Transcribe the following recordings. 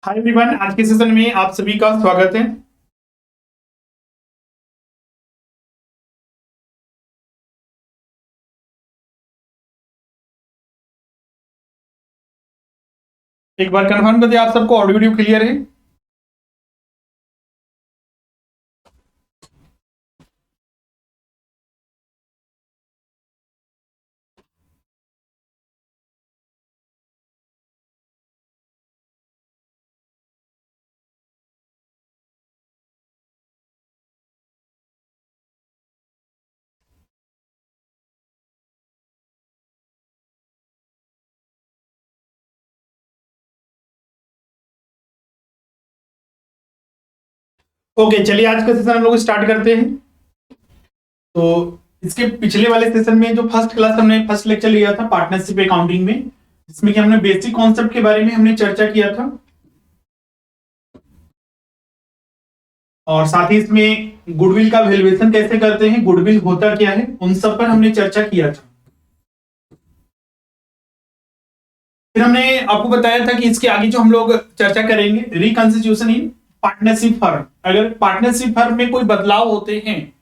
Hi everyone, आज के session में आप सभी का स्वागत है। एक बार कंफर्म कर दिया आप सबको ऑडियो वीडियो क्लियर है। ओके, चलिए आज का सेशन हम लोग स्टार्ट करते हैं। तो इसके पिछले वाले सेशन में जो फर्स्ट क्लास हमने फर्स्ट लेक्चर लिया था पार्टनरशिप अकाउंटिंग में, जिसमें कि हमने बेसिक कॉन्सेप्ट के बारे में हमने चर्चा किया था और साथ ही इसमें गुडविल का वैल्यूएशन कैसे करते हैं, गुडविल होता क्या है, उन सब पर हमने चर्चा किया था। फिर हमने आपको बताया था कि इसके आगे जो हम लोग चर्चा करेंगे रिकंस्टिट्यूशन इन पार्टनरशिप फर्म। अगर पार्टनरशिप फर्म में कोई बदलाव होते हैं,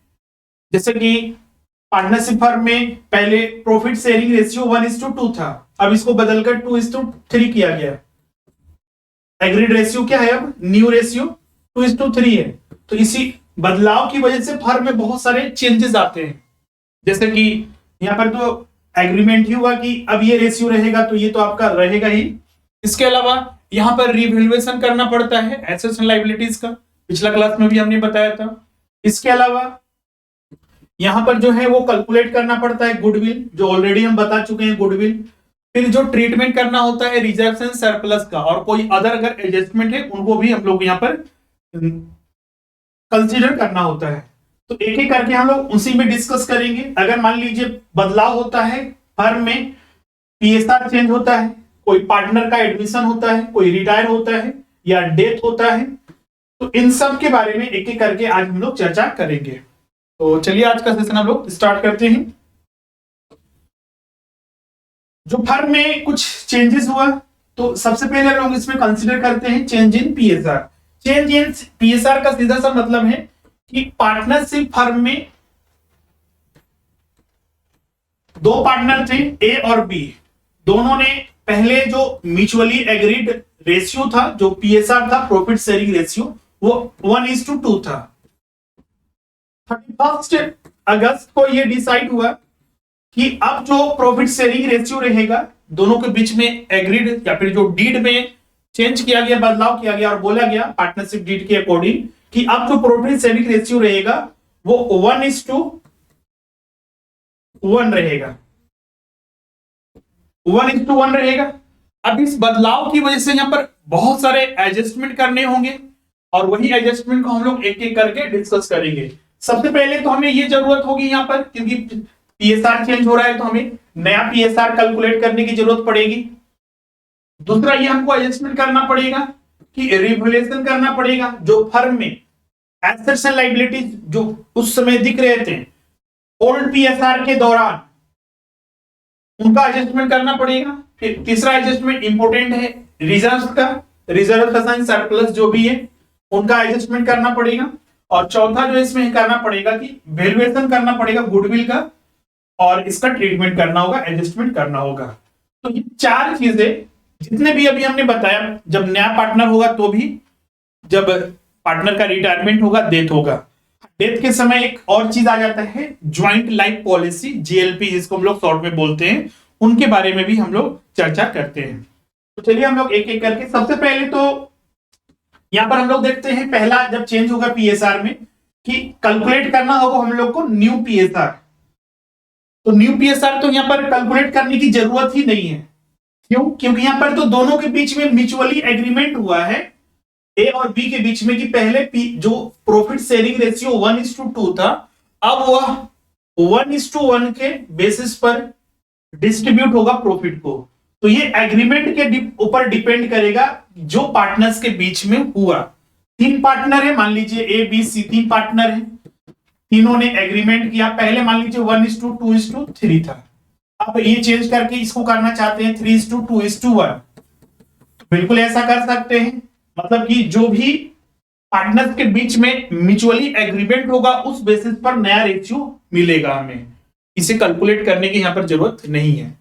जैसे कि पार्टनरशिप फर्म में पहले प्रॉफिट शेयरिंग रेशियो 1:2 था, अब इसको बदलकर 2:3 किया गया। एग्रीड रेशियो क्या है, अब न्यू रेशियो 2:3 है। तो इसी बदलाव की वजह से फर्म में बहुत सारे चेंजेस आते हैं। जैसे कि यहाँ पर तो एग्रीमेंट ही हुआ कि अब ये रेशियो रहेगा, तो ये तो आपका रहेगा ही। इसके अलावा यहाँ पर रिवैल्यूएशन करना पड़ता है एसेट्स एंड लायबिलिटीज का, पिछला क्लास में भी हमने बताया था। इसके अलावा यहाँ पर जो है वो कैलकुलेट करना पड़ता है गुडविल, जो ऑलरेडी हम बता चुके हैं गुडविल। फिर जो ट्रीटमेंट करना होता है रिजर्व्स एंड सरप्लस का, और कोई अदर अगर एडजस्टमेंट है उनको भी हम लोग यहाँ पर कंसीडर करना होता है। तो एक एक करके हम लोग उसी में डिस्कस करेंगे। अगर मान लीजिए बदलाव होता है फर्म में, पीएसआर चेंज होता है, कोई पार्टनर का एडमिशन होता है, कोई रिटायर होता है या डेथ होता है, तो इन सब के बारे में एक एक करके आज हम लोग चर्चा करेंगे। तो चलिए आज का सेशन हम लोग स्टार्ट करते हैं। जो फर्म में कुछ चेंजेस हुआ, तो सबसे पहले हम लोग इसमें कंसीडर करते हैं change in PSR. Change in PSR का सीधा सा मतलब है कि पार्टनरशिप फर्म में दो पार्टनर थे ए और बी, दोनों ने पहले जो म्यूचुअली एग्रीड रेशियो था, जो पीएसआर था प्रॉफिट शेयरिंग रेशियो, वो 1:2 था। 31 अगस्त को यह डिसाइड हुआ कि अब जो प्रॉफिट शेयरिंग रेशियो रहेगा दोनों के बीच में एग्रीड या फिर जो डीड में चेंज किया गया, बदलाव किया गया और बोला गया पार्टनरशिप डीड के अकॉर्डिंग कि अब जो प्रॉफिट शेयरिंग रेशियो रहेगा वो 1:1 रहेगा, 1:1 रहेगा। अब इस बदलाव की वजह से यहां पर बहुत सारे एडजस्टमेंट करने होंगे और वही एडजस्टमेंट को हम लोग एक एक करके डिस्कस करेंगे। सबसे पहले तो हमें ये जरूरत होगी यहाँ पर, क्योंकि पीएसआर चेंज हो रहा है तो हमें नया पीएसआर कैलकुलेट करने की जरूरत पड़ेगी। दूसरा ये हमको एडजस्टमेंट करना पड़ेगा कि रिवैल्यूएशन करना पड़ेगा जो फर्म में एसेट्स एंड लायबिलिटीज जो उस समय दिख रहे थे ओल्ड पीएसआर के दौरान, उनका एडजस्टमेंट करना पड़ेगा। फिर तीसरा एडजस्टमेंट इंपॉर्टेंट है रिजर्व का, रिजर्व तथा सरप्लस जो भी है उनका एडजस्टमेंट करना पड़ेगा। और चौथा जो इसमें करना पड़ेगा कि वैल्यूएशन करना पड़ेगा गुडविल का, और इसका ट्रीटमेंट करना होगा, एडजस्टमेंट करना होगा। तो ये चार चीजें जितने भी अभी हमने बताया, जब नया पार्टनर होगा तो भी, जब पार्टनर का रिटायरमेंट होगा, डेथ होगा, डेथ के समय एक और चीज आ जाता है ज्वाइंट लाइफ पॉलिसी, जेएलपी जिसको हम लोग शॉर्ट में बोलते हैं, उनके बारे में भी हम लोग चर्चा करते हैं। तो चलिए हम लोग एक एक करके, सबसे पहले तो यहां पर हम लोग देखते हैं पहला जब चेंज होगा पीएसआर में कि कैलकुलेट करना होगा हम लोग को न्यू पीएसआर। तो न्यू पीएसआर तो यहां पर कैलकुलेट करने की जरूरत ही नहीं है। क्यों? क्योंकि यहां पर तो दोनों के बीच में म्यूचुअली एग्रीमेंट हुआ है ए और बी के बीच में कि पहले जो प्रॉफिट शेयरिंग रेशियो 1:2 था, अब वह 1:1 के बेसिस पर डिस्ट्रीब्यूट होगा प्रॉफिट को। तो ये एग्रीमेंट के ऊपर डिपेंड करेगा जो पार्टनर्स के बीच में हुआ। तीन पार्टनर है, मान लीजिए ए बी सी, तीन पार्टनर है, तीनों ने एग्रीमेंट किया। पहले मान लीजिए 1:2:3 था, अब ये चेंज करके इसको करना चाहते हैं 3:2:1। बिल्कुल ऐसा कर सकते हैं। मतलब कि जो भी पार्टनर्स के बीच में म्यूचुअली एग्रीमेंट होगा उस बेसिस पर नया रेशियो मिलेगा हमें। इसे कैलकुलेट करने की यहां पर जरूरत नहीं है।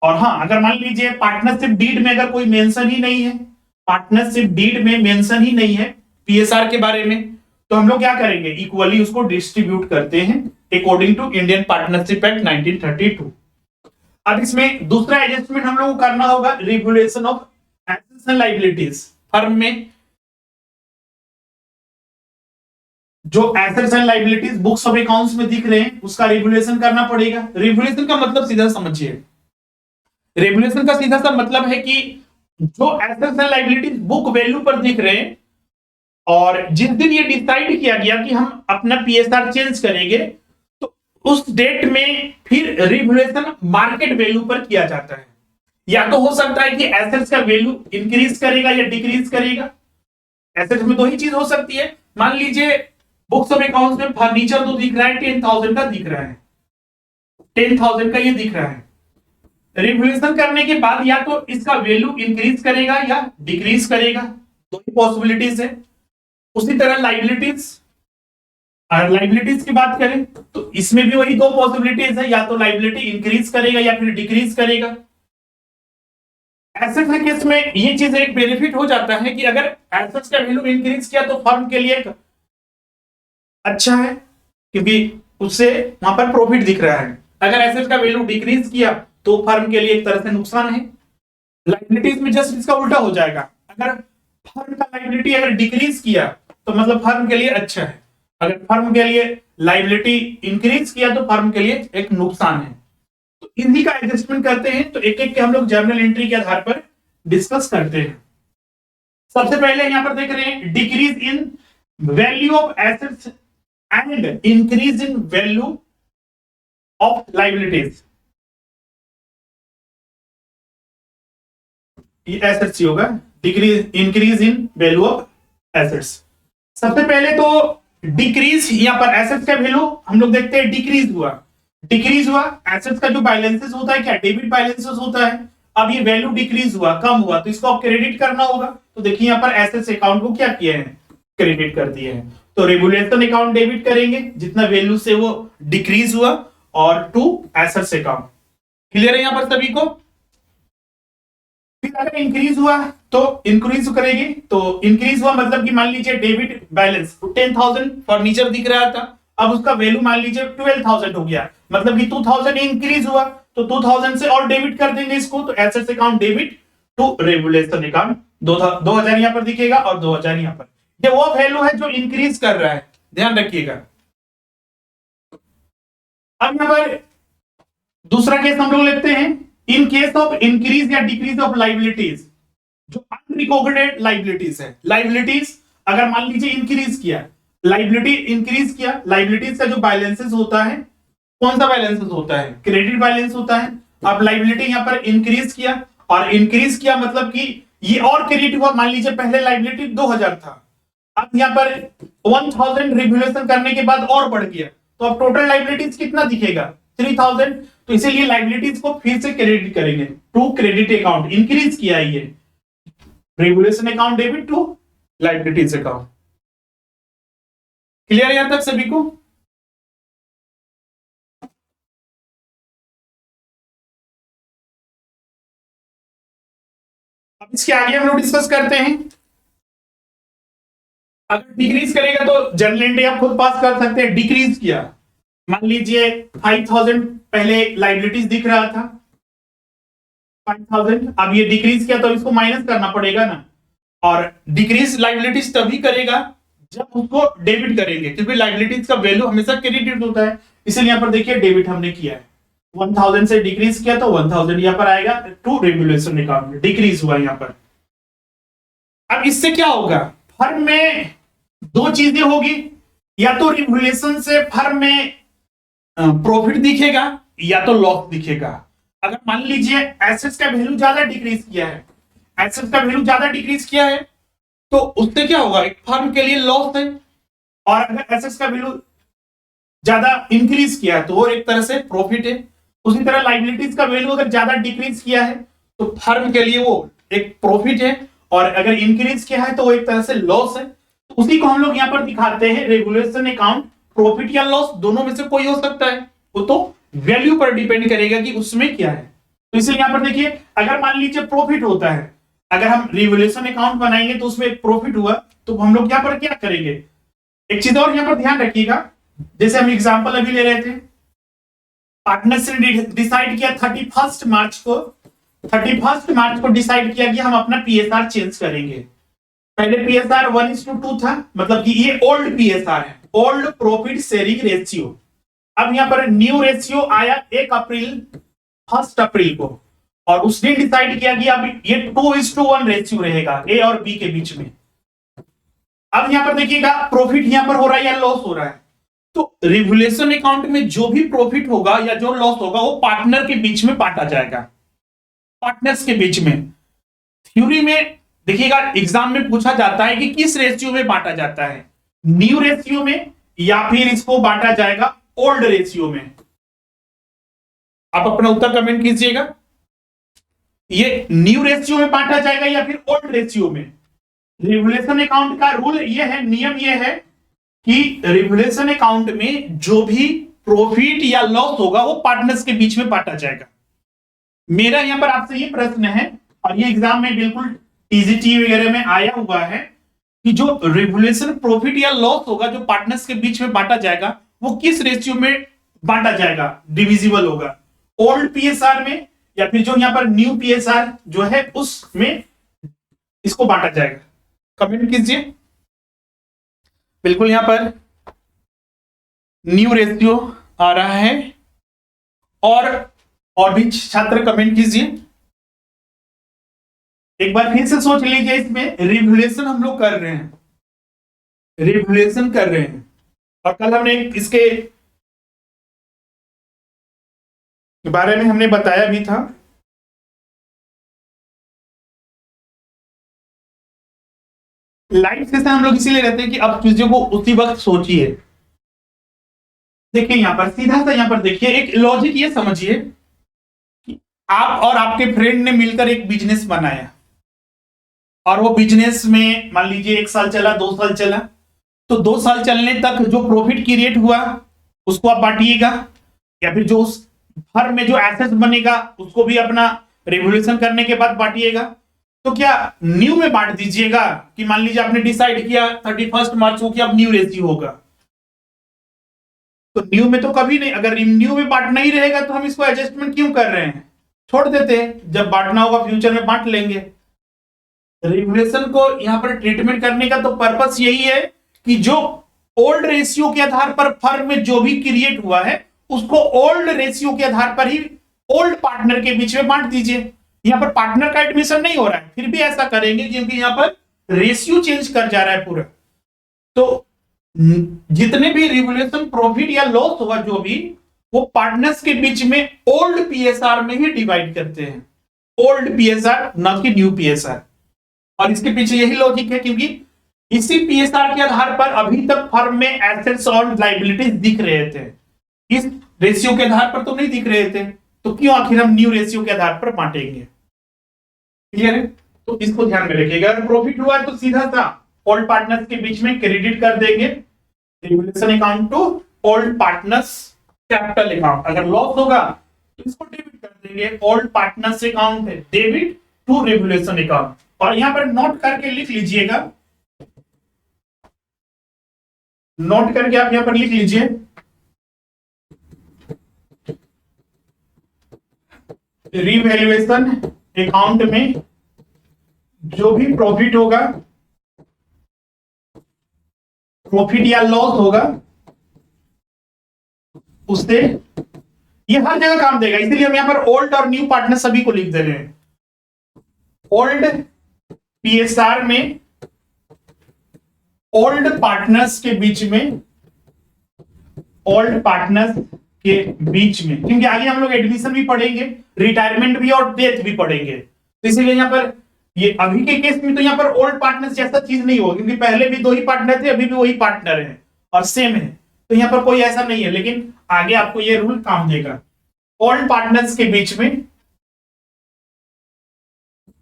और हाँ, अगर मान लीजिए पार्टनरशिप डीड में अगर कोई मेंशन ही नहीं है, पार्टनरशिप डीड में मेंशन ही नहीं है पीएसआर के बारे में, तो हम लोग क्या करेंगे, इक्वली उसको डिस्ट्रीब्यूट करते हैं according to Indian partnership act 1932। अब इसमें दूसरा एडजस्टमेंट हम लोग को करना होगा, regulation of assets and liabilities. Firm में जो assets and liabilities books of accounts में दिख रहे हैं उसका रेगुलेशन करना पड़ेगा। रेगुलेशन का मतलब सीधा समझिए, रेगुलेशन का सीधा सा मतलब है कि जो assets and liabilities book value पर दिख रहे हैं और जिस दिन ये डिसाइड किया गया कि हम अपना पीएसआर चेंज करेंगे तो उस डेट में फिर रेगुलेशन मार्केट वैल्यू पर किया जाता है। या तो हो सकता है कि एसेट्स का वैल्यू इंक्रीज करेगा या डिक्रीज करेगा। एसेट्स में दो ही चीज हो सकती है, मान लीजिए बुक्स ऑफ अकाउंट्स में फर्नीचर तो दिख रहा है 10,000 का दिख रहा है, 10,000 का ये दिख रहा है। रेगुलेशन करने के बाद या तो इसका वैल्यू इंक्रीज करेगा या डिक्रीज करेगा, दो ही पॉसिबिलिटीज है। उसी तरह लायबिलिटीज, अगर लायबिलिटीज की बात करें तो इसमें भी वही दो पॉसिबिलिटीज है, या तो लायबिलिटी इंक्रीज करेगा या फिर डिक्रीज करेगा। एसेट्स के केस में ये चीज एक बेनिफिट हो जाता है कि अगर एसेट्स का वैल्यू इंक्रीज किया तो फर्म के लिए एक अच्छा है, क्योंकि उससे वहां पर प्रॉफिट दिख रहा है। अगर एसेट्स का वैल्यू डिक्रीज किया तो फर्म के लिए एक तरह से नुकसान है। लायबिलिटीज में जस्ट इसका उल्टा हो जाएगा, अगर फर्म का लायबिलिटी अगर डिक्रीज किया तो मतलब फर्म के लिए अच्छा है, अगर फर्म के लिए लायबिलिटी इंक्रीज किया तो फर्म के लिए एक नुकसान है। तो इन्हीं का एडजस्टमेंट करते हैं, तो एक एक के हम लोग जर्नल एंट्री के आधार पर डिस्कस करते हैं। सबसे पहले यहां पर देख रहे हैं decrease in value of assets and increase in value of liabilities. Assets ही होगा, decrease increase in value of assets. सबसे पहले तो डिक्रीज, यहां पर एसेट्स का वैल्यू हम लोग देखते हैं डिक्रीज हुआ, डिक्रीज हुआ। एसेट्स का जो बैलेंसेस होता है क्या, डेबिट बैलेंसेस होता है। अब ये वैल्यू डिक्रीज हुआ, कम हुआ, तो इसको आप क्रेडिट करना होगा। तो देखिए यहां पर एसेट्स अकाउंट को क्या किया है, क्रेडिट कर दिए हैं। तो रेगुलेशन अकाउंट डेबिट करेंगे जितना वैल्यू से वो डिक्रीज हुआ, और टू एसेट्स अकाउंट। क्लियर है यहां पर सभी को। फिर अगर इंक्रीज हुआ तो इंक्रीज करेंगे, तो इंक्रीज हुआ मतलब कि मान लीजिए डेबिट बैलेंस 10,000 फर्नीचर दिख रहा था, अब उसका वैल्यू मान लीजिए 12,000 हो गया, मतलब कि 2,000 इंक्रीज हुआ, तो 2,000 से और डेबिट कर देंगे इसको, तो assets account debit to regulation account. 2,000 यहां पर दिखेगा और 2,000 यहां पर। ये वो वैल्यू है जो इंक्रीज कर रहा है, ध्यान रखिएगा। अब यहां पर दूसरा केस हम लोग लेते हैं, इन केस ऑफ इंक्रीज या डिक्रीज ऑफ लायबिलिटीज, जो अनरिकॉग्निटेड लायबिलिटीज है। लायबिलिटीज अगर मान लीजिए इंक्रीज किया, लायबिलिटी इंक्रीज किया, लायबिलिटीज का जो बैलेंसेस होता है, कौन सा बैलेंसेस होता है, क्रेडिट बैलेंस होता है। अब लायबिलिटी यहां पर इंक्रीज किया, और इंक्रीज किया मतलब कि ये और क्रेडिट हुआ। मान लीजिए पहले लायबिलिटी 2,000 था, अब यहां पर 1,000 रेगुलेशन करने के बाद और बढ़ गया, तो अब टोटल लायबिलिटीज कितना दिखेगा, 3,000। तो इसीलिए लायबिलिटीज को फिर से क्रेडिट करेंगे टू क्रेडिट अकाउंट, इंक्रीज किया है ये, regulation account debit to liabilities account. Clear यहां तक सभी को। अब इसके आगे हम लोग डिस्कस करते हैं। अगर डिक्रीज करेगा तो जर्नल एंट्री आप खुद पास कर सकते हैं। डिक्रीज किया, मान लीजिए 5,000 पहले लायबिलिटीज दिख रहा था 5,000, अब ये डिक्रीज किया तो इसको माइनस करना पड़ेगा ना। और डिक्रीज लायबिलिटीज तभी करेगा जब उसको डेबिट करेंगे, क्योंकि लायबिलिटीज का वैल्यू हमेशा क्रेडिट होता है, इसलिए यहां पर देखिए डेबिट हमने किया है। 1,000 से डिक्रीज किया तो 1,000 यहां पर आएगा टू रेगुलेशन अकाउंट, डिक्रीज हुआ यहां पर। अब इससे क्या होगा, फर्म में दो चीजें होगी, या तो रेगुलेशन से फर्म में प्रॉफिट दिखेगा या तो लॉस दिखेगा। अगर मान लीजिए एसेट्स का वैल्यू ज्यादा डिक्रीज किया है, एसेट्स का वैल्यू ज्यादा डिक्रीज किया है, तो उससे क्या होगा, एक फर्म के लिए लॉस है। और अगर एसेट्स का वैल्यू ज्यादा इंक्रीज किया है तो वो एक तरह से प्रॉफिट है। उसी तरह लायबिलिटीज का वैल्यू अगर ज्यादा डिक्रीज किया है तो फर्म के लिए वो एक प्रॉफिट है, और अगर इंक्रीज किया है तो वो एक तरह से लॉस है। तो उसी को हम लोग यहाँ पर दिखाते हैं रेवोल्यूशन अकाउंट, प्रॉफिट या लॉस दोनों में से कोई हो सकता है, वो तो वैल्यू पर डिपेंड करेगा कि उसमें क्या है। तो इसलिए यहाँ पर देखिए, अगर मान लीजिए प्रॉफिट होता है, अगर हम रिवोल्यूशन अकाउंट बनाएंगे तो उसमें प्रॉफिट हुआ, तो हम लोग यहाँ पर क्या करेंगे, एक चीज और यहाँ पर ध्यान रखिएगा, जैसे हम एग्जांपल अभी ले रहे थे, पार्टनर्स ने डिसाइड किया 31 मार्च को डिसाइड किया कि हम अपना पीएसआर चेंज करेंगे। पहले पीएसआर 1:2 था, मतलब कि ये ओल्ड पीएसआर है, ओल्ड प्रॉफिट शेयरिंग रेशियो। अब यहाँ पर न्यू रेशियो आया 1 अप्रैल को, और उसने डिसाइड किया कि अब ये 2:1 रेशियो रहेगा ए और बी के बीच में। अब यहां पर देखिएगा प्रॉफिट यहां पर हो रहा है या लॉस हो रहा है, तो रिवोल्यूशन अकाउंट में जो भी प्रॉफिट होगा या जो लॉस होगा वो पार्टनर के बीच में बांटा जाएगा, पार्टनर्स के बीच में। थ्योरी में देखिएगा एग्जाम में पूछा जाता है कि किस रेशियो में बांटा जाता है, न्यू रेशियो में या फिर इसको बांटा जाएगा ओल्ड रेशियो में। आप अपना उत्तर कमेंट कीजिएगा, ये न्यू रेशियो में बांटा जाएगा या फिर ओल्ड रेशियो में। रिवोल्यूशन अकाउंट का रूल ये है, नियम ये है कि रिवोल्यूशन अकाउंट में जो भी प्रॉफिट या लॉस होगा वो पार्टनर्स के बीच में बांटा जाएगा। मेरा यहां पर आपसे ये प्रश्न है, और ये एग्जाम में बिल्कुल टीजीटी वगैरह में आया हुआ है, कि जो रिवोल्यूशन प्रॉफिट या लॉस होगा जो पार्टनर्स के बीच में बांटा जाएगा वो किस रेशियो में बांटा जाएगा, डिविजिबल होगा, ओल्ड पीएसआर में या फिर जो यहां पर न्यू पीएसआर जो है उसमें इसको बांटा जाएगा। कमेंट कीजिए, बिल्कुल यहां पर न्यू रेशियो आ रहा है, और भी छात्र कमेंट कीजिए। एक बार फिर से सोच लीजिए, इसमें रिवोल्यूशन हम लोग कर रहे हैं, रिवोल्यूशन कर रहे हैं, और कल हमने इसके बारे में हमने बताया भी था। लाइव सेशन हम लोग इसीलिए रहते हैं कि अब चीजों को उसी वक्त सोचिए। देखिए यहां पर सीधा सा, यहां पर देखिए एक लॉजिक ये समझिए कि आप और आपके फ्रेंड ने मिलकर एक बिजनेस बनाया, और वो बिजनेस में मान लीजिए 1 साल चला, 2 साल चला, तो 2 साल चलने तक जो प्रॉफिट क्रिएट हुआ उसको आप बांटिएगा, या फिर जो उस फर्म में जो एसेट्स बनेगा उसको भी अपना रिवोल्यूशन करने के बाद बांटिएगा। तो क्या न्यू में बांट दीजिएगा, कि मान लीजिए आपने डिसाइड किया 31 मार्च को कि अब न्यू रेशियो होगा, तो न्यू में तो कभी नहीं, अगर न्यू में बांटना ही रहेगा तो हम इसको एडजस्टमेंट क्यों कर रहे हैं, छोड़ देते हैं, जब बांटना होगा फ्यूचर में बांट लेंगे। रिवोल्यूशन को यहां पर ट्रीटमेंट करने का तो पर्पस यही है कि जो ओल्ड रेशियो के आधार पर फर्म में जो भी क्रिएट हुआ है उसको ओल्ड रेशियो के आधार पर ही ओल्ड पार्टनर के बीच में बांट दीजिए। यहां पर पार्टनर का एडमिशन नहीं हो रहा है, फिर भी ऐसा करेंगे क्योंकि यहां पर रेशियो चेंज कर जा रहा है पूरा। तो जितने भी रिवोल्यूशन प्रॉफिट या लॉस होगा जो भी, वो पार्टनर्स के बीच में ओल्ड पीएसआर में ही डिवाइड करते हैं, ओल्ड पीएसआर ना कि न्यू पीएसआर। और इसके पीछे यही लॉजिक है क्योंकि इसी पीएसआर के आधार पर अभी तक फर्म में एसेट्स और लायबिलिटीज दिख रहे थे, इस रेशियो के आधार पर तो नहीं दिख रहे थे, तो क्यों आखिर हम न्यू रेशियो के आधार पर बांटेंगे। क्लियर है? तो इसको ध्यान में रखिएगा, अगर प्रॉफिट हुआ है तो सीधा सा ओल्ड पार्टनर्स के बीच में क्रेडिट कर देंगे, revolution account to old partners capital account. अगर लॉस होगा तो इसको डेबिट कर देंगे, old partners account debit to revolution account. और यहां पर नोट करके लिख लीजिएगा, नोट करके आप यहां पर लिख लीजिए, रिवैल्यूएशन अकाउंट में जो भी प्रॉफिट होगा, प्रॉफिट या लॉस होगा, उससे ये हर जगह काम देगा, इसलिए हम यहां पर ओल्ड और न्यू पार्टनर सभी को लिख दे रहे हैं। ओल्ड पीएसआर में ओल्ड पार्टनर्स के बीच में, ओल्ड पार्टनर्स के बीच में, क्योंकि आगे हम लोग एडमिशन भी पढ़ेंगे, रिटायरमेंट भी और डेथ भी पढ़ेंगे, तो इसीलिए यहां पर ये अभी के केस में तो यहां पर ओल्ड पार्टनर्स जैसा चीज नहीं होगा, क्योंकि पहले भी 2 ही पार्टनर थे, अभी भी वही पार्टनर है और सेम है, तो यहां पर कोई ऐसा नहीं है, लेकिन आगे आपको ये रूल काम देगा। ओल्ड पार्टनर्स के बीच में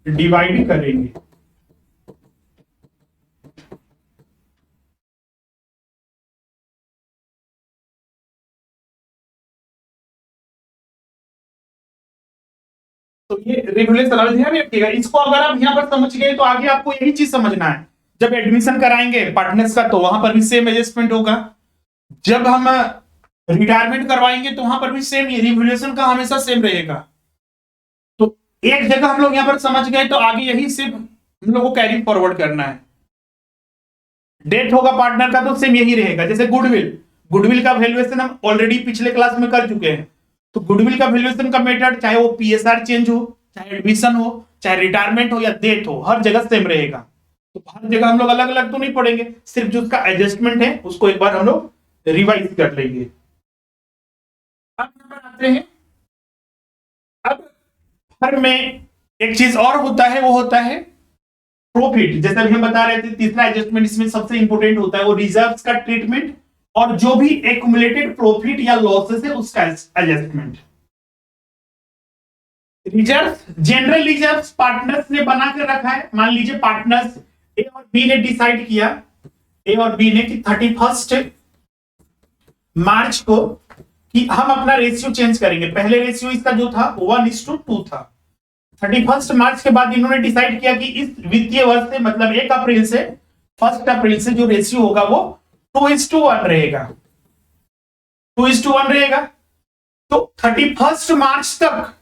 डिवाइड करेंगे, तो ये रिवोल्यूशन अब ध्यान रखिएगा, इसको अगर आप यहाँ पर समझ गए तो आगे आपको यही चीज समझना है। जब एडमिशन कराएंगे पार्टनर्स का तो वहां पर भी सेम एडजस्टमेंट होगा, जब हम रिटायरमेंट करवाएंगे तो वहां पर भी सेम, रिवोल्यूशन का हमेशा सेम रहेगा। तो एक जगह हम लोग यहाँ पर समझ गए तो आगे यही सिर्फ हम लोग को कैरी फॉरवर्ड करना है। डेट होगा पार्टनर का तो सेम यही रहेगा। जैसे गुडविल, गुडविल का वैल्यूएशन हम ऑलरेडी पिछले क्लास में कर चुके हैं। तो गुडविल का वैल्यूएशन का मेथड चाहे वो पीएसआर चेंज हो, चाहे एडमिशन हो, चाहे रिटायरमेंट हो या डेथ हो, हर जगह सेम रहेगा। तो हर जगह हम लोग अलग अलग तो नहीं पढ़ेंगे, सिर्फ जो उसका एडजस्टमेंट है उसको एक बार हम लोग रिवाइज कर लेंगे। अब यहाँ पर आते हैं, अब फर्म में एक चीज और होता है, वो होता है प्रॉफिट। जैसे अभी हम बता रहे थे तीसरा एडजस्टमेंट इसमें सबसे इंपॉर्टेंट होता है, वो रिजर्व्स का ट्रीटमेंट और जो भी एक्युमुलेटेड प्रॉफिट या लॉसेस है उसका adjustment. Reserve, general reserve partners ने बना कर रखा है। मान लीजिए पार्टनर्स ए और बी ने डिसाइड किया, ए और बी ने कि 31 मार्च को कि हम अपना रेशियो चेंज करेंगे। पहले रेशियो इसका जो था 1:2 था। 31 मार्च के बाद इन्होंने डिसाइड किया कि इस वित्तीय वर्ष से मतलब 1 अप्रैल से 1 अप्रैल से जो रेशियो होगा वो 2:1 रहेगा, 2:1 रहेगा। तो 31 मार्च तक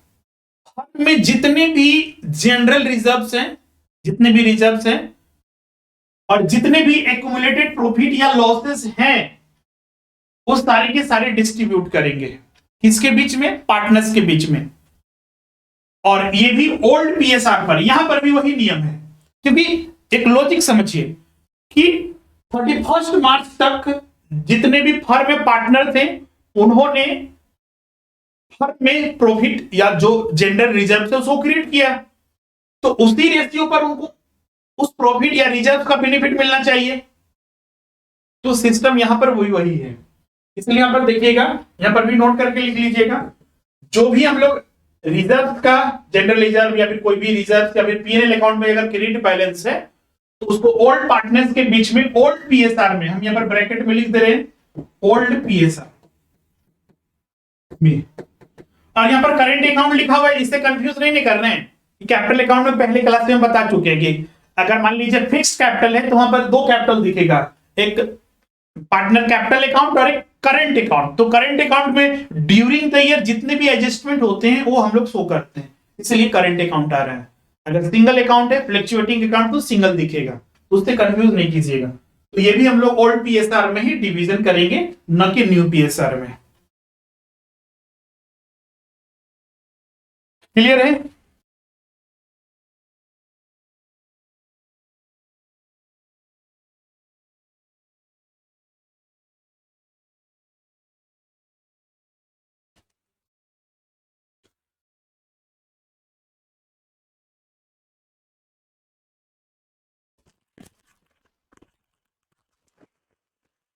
में जितने भी जनरल रिजर्व्स हैं, जितने भी रिजर्व्स हैं और जितने भी एक्युमुलेटेड प्रॉफिट या लॉसेस हैं वो सारे के सारे डिस्ट्रीब्यूट करेंगे किसके बीच में, पार्टनर्स के बीच में। और ये भी ओल्ड पीएसआर पर, यहां पर भी वही नियम है। क्योंकि एक लॉजिक समझिए कि 31 मार्च तक जितने भी फर्म में पार्टनर थे उन्होंने फर्म में प्रॉफिट या जो जनरल रिजर्व है उसको क्रिएट किया, तो उसी रेशियो पर उनको उस प्रॉफिट या रिजर्व का बेनिफिट मिलना चाहिए। तो सिस्टम यहां पर वही है। इसलिए यहां पर देखिएगा, यहां पर भी नोट करके लिख लीजिएगा, जो भी हम लोग रिजर्व का, जनरल रिजर्व या फिर कोई भी रिजर्व या फिर पीएनएल अकाउंट में अगर क्रेडिट बैलेंस है तो उसको ओल्ड पार्टनर्स के बीच में, ओल्ड पीएसआर में, हम यहां पर ब्रैकेट में लिख दे रहे हैं ओल्ड पीएसआर में। और यहां पर करंट अकाउंट लिखा हुआ है, इससे कंफ्यूज नहीं करना है। कैपिटल अकाउंट में पहले क्लास में बता चुके हैं कि अगर मान लीजिए फिक्स्ड कैपिटल है तो वहां पर 2 कैपिटल दिखेगा, एक पार्टनर कैपिटल अकाउंट और एक करंट अकाउंट। तो करंट अकाउंट में ड्यूरिंग द ईयर जितने भी एडजस्टमेंट होते हैं वो हम लोग शो करते हैं, इसलिए करंट अकाउंट आ रहा है। अगर सिंगल अकाउंट है, फ्लक्चुएटिंग अकाउंट, तो सिंगल दिखेगा, उससे कंफ्यूज नहीं कीजिएगा। तो ये भी हम लोग ओल्ड पीएसआर में ही डिवीजन करेंगे, न कि न्यू पीएसआर में। क्लियर है?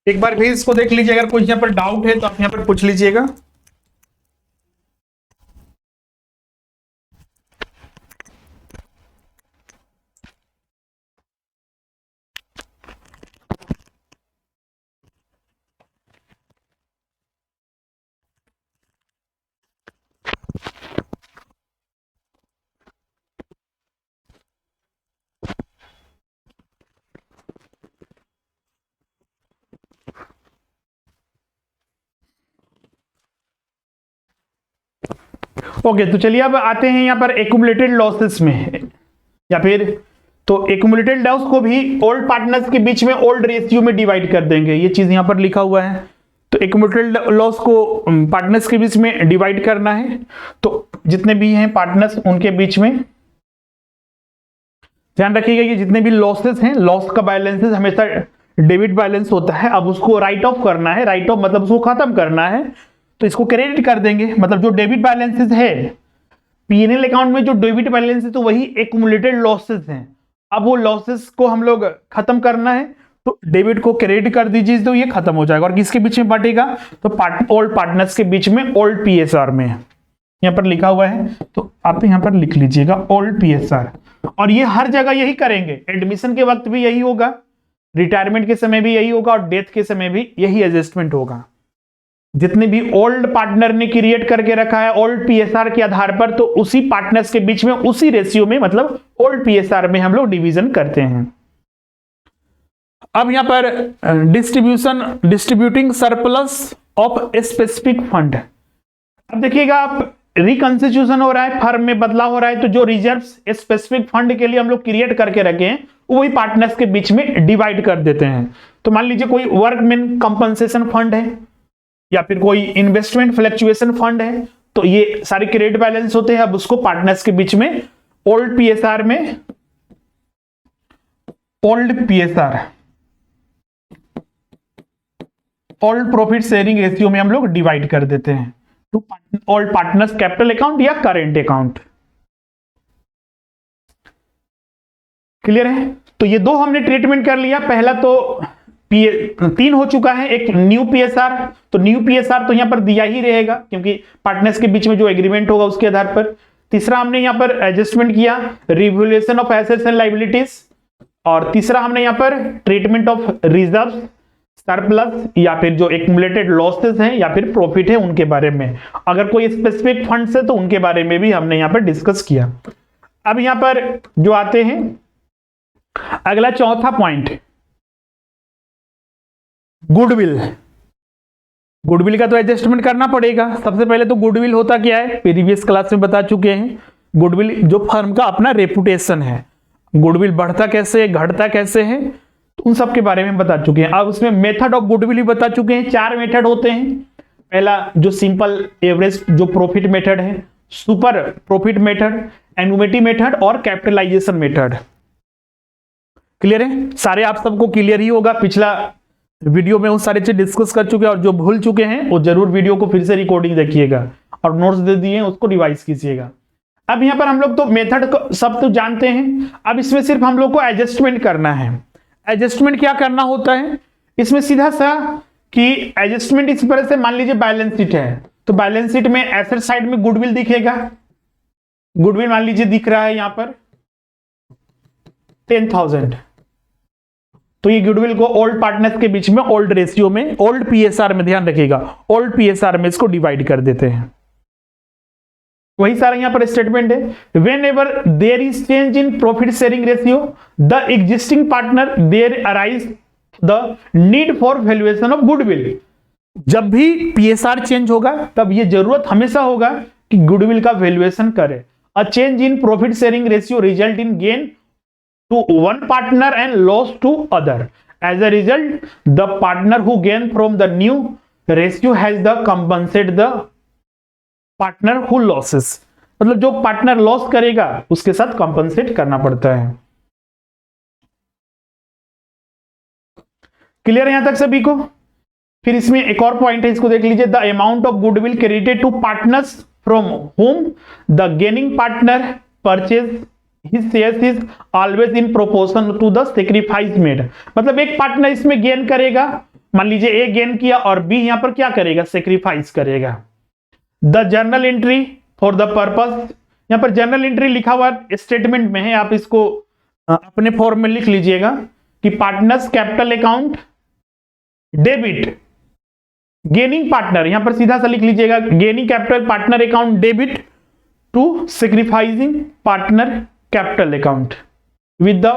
एक बार फिर इसको देख लीजिए, अगर कोई यहाँ पर डाउट है तो आप यहाँ पर पूछ लीजिएगा। ओके, तो चलिए अब आते हैं यहाँ पर एक्युमुलेटेड लॉसेस में, या फिर तो एक्युमुलेटेड लॉस को भी ओल्ड पार्टनर्स के बीच में ओल्ड रेशियो में डिवाइड कर देंगे। ये चीज यहाँ पर लिखा हुआ है। तो एक्युमुलेटेड लॉस को पार्टनर्स के बीच में डिवाइड करना है, तो जितने भी हैं पार्टनर्स उनके बीच में ध्यान रखिएगा कि जितने भी लॉसेस हैं, लॉस का बैलेंसेस हमेशा डेबिट बैलेंस होता है। अब उसको राइट ऑफ करना है, राइट ऑफ मतलब उसको खत्म करना है, तो इसको क्रेडिट कर देंगे। मतलब जो डेबिट बैलेंसेस है पीएनएल अकाउंट में, जो डेबिट बैलेंस है तो वही एक्युमुलेटेड लॉसेस हैं। अब वो लॉसेस को हम लोग खत्म करना है, तो डेबिट को क्रेडिट कर दीजिए तो ये खत्म हो जाएगा। और किसके बीच में बांटेगा, तो ओल्ड पार्टनर्स के बीच में, ओल्ड पीएसआर में। यहाँ पर लिखा हुआ है तो आप यहाँ पर लिख लीजिएगा ओल्ड पीएसआर। और ये हर जगह यही करेंगे, एडमिशन के वक्त भी यही होगा, रिटायरमेंट के समय भी यही होगा और डेथ के समय भी यही एडजस्टमेंट होगा। जितने भी ओल्ड पार्टनर ने क्रिएट करके रखा है ओल्ड पीएसआर के आधार पर, तो उसी पार्टनर्स के बीच में उसी रेशियो में, मतलब ओल्ड पीएसआर में हम लोग डिवीजन करते हैं। अब यहां पर distributing surplus of a specific fund. अब देखिएगा आप, रिकंस्टिट्यूशन हो रहा है, फर्म में बदलाव हो रहा है, तो जो रिजर्व्स स्पेसिफिक फंड के लिए हम लोग क्रिएट करके रखे हैं वही पार्टनर्स के बीच में डिवाइड कर देते हैं। तो मान लीजिए कोई वर्कमैन कंपनसेशन फंड है या फिर कोई इन्वेस्टमेंट फ्लक्चुएशन फंड है, तो ये सारे क्रेडिट बैलेंस होते हैं। अब उसको पार्टनर्स के बीच में ओल्ड पीएसआर में, old PSR, old profit sharing ratio में हम लोग डिवाइड कर देते हैं to old partners capital account या करेंट अकाउंट। क्लियर है? तो ये दो हमने ट्रीटमेंट कर लिया। पहला तो तीन हो चुका है, एक न्यू पीएसआर। तो न्यू पीएसआर तो यहां पर दिया ही रहेगा क्योंकि पार्टनर्स के बीच में जो एग्रीमेंट होगा उसके आधार पर। तीसरा हमने यहां पर एडजस्टमेंट किया, revaluation of assets and liabilities. और तीसरा हमने यहां पर ट्रीटमेंट ऑफ रिजर्व, सरप्लस या फिर जो एक्युमुलेटेड लॉसेस हैं या फिर प्रॉफिट है उनके बारे में। अगर कोई स्पेसिफिक फंड्स है तो उनके बारे में भी हमने यहां पर डिस्कस किया। अब यहां पर जो आते हैं अगला चौथा पॉइंट, गुडविल। गुडविल का तो एडजस्टमेंट करना पड़ेगा। सबसे पहले तो गुडविल होता क्या है, प्रीवियस क्लास में बता चुके हैं। गुडविल जो फर्म का अपना रेपुटेशन है, गुडविल बढ़ता कैसे है, घटता कैसे है, तो उन सब के बारे में बता चुके हैं। अब उसमें मेथड ऑफ गुडविल भी बता चुके हैं। 4 मेथड होते हैं। पहला जो सिंपल एवरेज जो प्रॉफिट मेथड है, super profit method, annuity method और कैपिटलाइजेशन मेथड। क्लियर है? सारे आप सबको क्लियर ही होगा। पिछला वीडियो में वो सारे चीज डिस्कस कर चुके हैं और जो भूल चुके हैं वो जरूर वीडियो को फिर से रिकॉर्डिंग देखिएगा और नोट्स दे दिए हैं उसको रिवाइज कीजिएगा। अब यहाँ पर हम लोग तो मेथड को सब तो जानते हैं। अब इसमें सिर्फ हम लोग को एडजस्टमेंट करना है। एडजस्टमेंट क्या करना होता है इसमें, सीधा सा कि एडजस्टमेंट इस तरह से, मान लीजिए बैलेंस शीट है तो बैलेंस शीट में एसेट साइड में गुडविल दिखेगा। गुडविल मान लीजिए दिख रहा है यहां पर 10,000। तो ये गुडविल को ओल्ड पार्टनर्स के बीच में ओल्ड रेशियो में, ओल्ड पीएसआर में, ध्यान रखिएगा ओल्ड पीएसआर में इसको डिवाइड कर देते हैं। वही सारा यहां पर स्टेटमेंट है। Whenever there is change in profit sharing ratio the existing partner there arise the need for valuation of goodwill. जब भी पीएसआर चेंज होगा तब ये जरूरत हमेशा होगा कि गुडविल का वैल्यूएशन करे। A change in profit sharing ratio result in gain to one partner and loss to other. As a result, the partner who gain from the new ratio has the compensate the partner who losses. मतलब जो partner loss करेगा उसके साथ compensate करना पड़ता है। Clear है यहां तक सभी को? फिर इसमें एक और पॉइंट है, इसको देख लीजिए। The amount of goodwill credited to partners from whom the gaining partner purchase his shares is always in proportion to the sacrifice made। मतलब एक पार्टनर इसमें गेन करेगा, मान लीजिए ए गेन किया और बी यहां पर क्या करेगा, सेक्रीफाइस करेगा। The journal entry for the purpose, यहां पर जर्नल एंट्री लिखा हुआ स्टेटमेंट में है, आप इसको अपने फॉर्म में लिख लीजिएगा कि partners capital account debit gaining partner, यहां पर सीधा सा लिख लीजिएगा gaining capital partner account debit to sacrificing partner capital account with the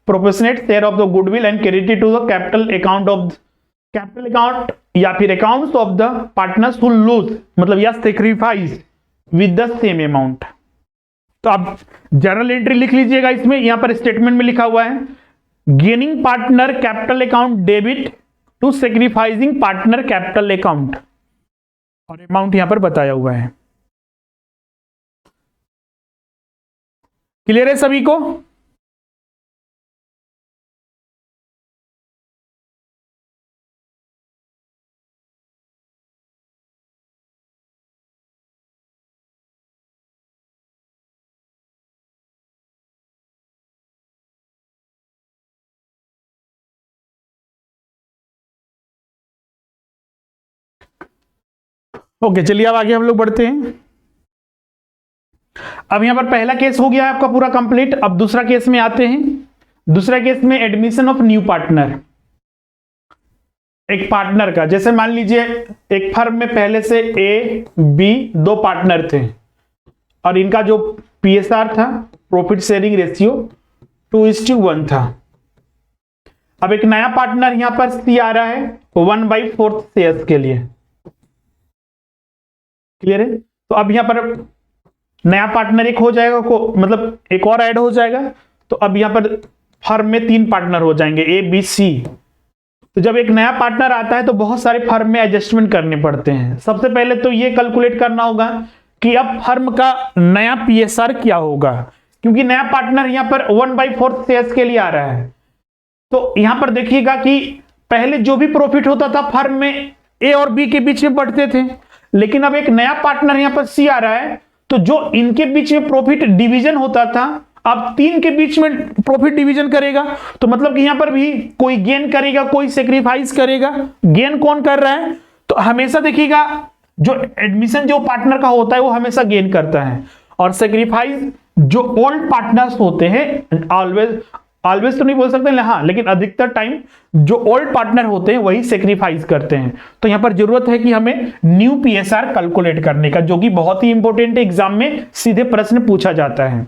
proportionate share of the goodwill and credited to the capital account या फिर accounts of the partners who lose, मतलब या sacrifice with the same amount। तो आप journal entry लिख लीजिएगा। इसमें यहां पर स्टेटमेंट में लिखा हुआ है gaining partner capital account debit to sacrificing partner capital account, और अमाउंट यहां पर बताया हुआ है। क्लियर है सभी को? ओके, चलिए अब आगे हम लोग बढ़ते हैं। अब यहां पर पहला केस हो गया है आपका पूरा कंप्लीट। अब दूसरा केस में आते हैं। दूसरा केस में एडमिशन ऑफ न्यू पार्टनर। एक पार्टनर का, जैसे मान लीजिए एक फर्म में पहले से ए बी दो पार्टनर थे और इनका जो पीएसआर था, प्रॉफिट शेयरिंग रेशियो 2:1 था। अब एक नया पार्टनर यहां पर सी आ रहा है 1/4 शेयर्स के लिए। क्लियर है? तो अब यहां पर नया पार्टनर एक हो जाएगा, मतलब एक और ऐड हो जाएगा, तो अब यहां पर फर्म में 3 पार्टनर हो जाएंगे ए बी सी। तो जब एक नया पार्टनर आता है तो बहुत सारे फर्म में एडजस्टमेंट करने पड़ते हैं। सबसे पहले तो ये कैलकुलेट करना होगा कि अब फर्म का नया पीएसआर क्या होगा, क्योंकि नया पार्टनर यहां पर 1/4 शेयर्स के लिए आ रहा है। तो यहां पर देखिएगा कि पहले जो भी प्रॉफिट होता था फर्म में ए और बी के बीच में बढ़ते थे, लेकिन अब एक नया पार्टनर यहां पर सी आ रहा है, तो जो इनके बीच में प्रॉफिट डिवीजन होता था अब 3 के बीच में प्रॉफिट डिवीजन करेगा। तो मतलब कि यहां पर भी कोई गेन करेगा, कोई सेक्रीफाइस करेगा। गेन कौन कर रहा है? तो हमेशा देखिएगा जो एडमिशन जो पार्टनर का होता है वो हमेशा गेन करता है, और सेक्रीफाइस जो ओल्ड पार्टनर्स होते हैं ऑलवेज तो नहीं बोल सकते, हाँ, लेकिन अधिकतर टाइम जो ओल्ड पार्टनर होते हैं वही सेक्रीफाइस करते हैं। तो यहां पर जरूरत है कि हमें न्यू पीएसआर कैलकुलेट करने का, जो कि बहुत ही इंपॉर्टेंट है, एग्जाम में सीधे प्रश्न पूछा जाता है।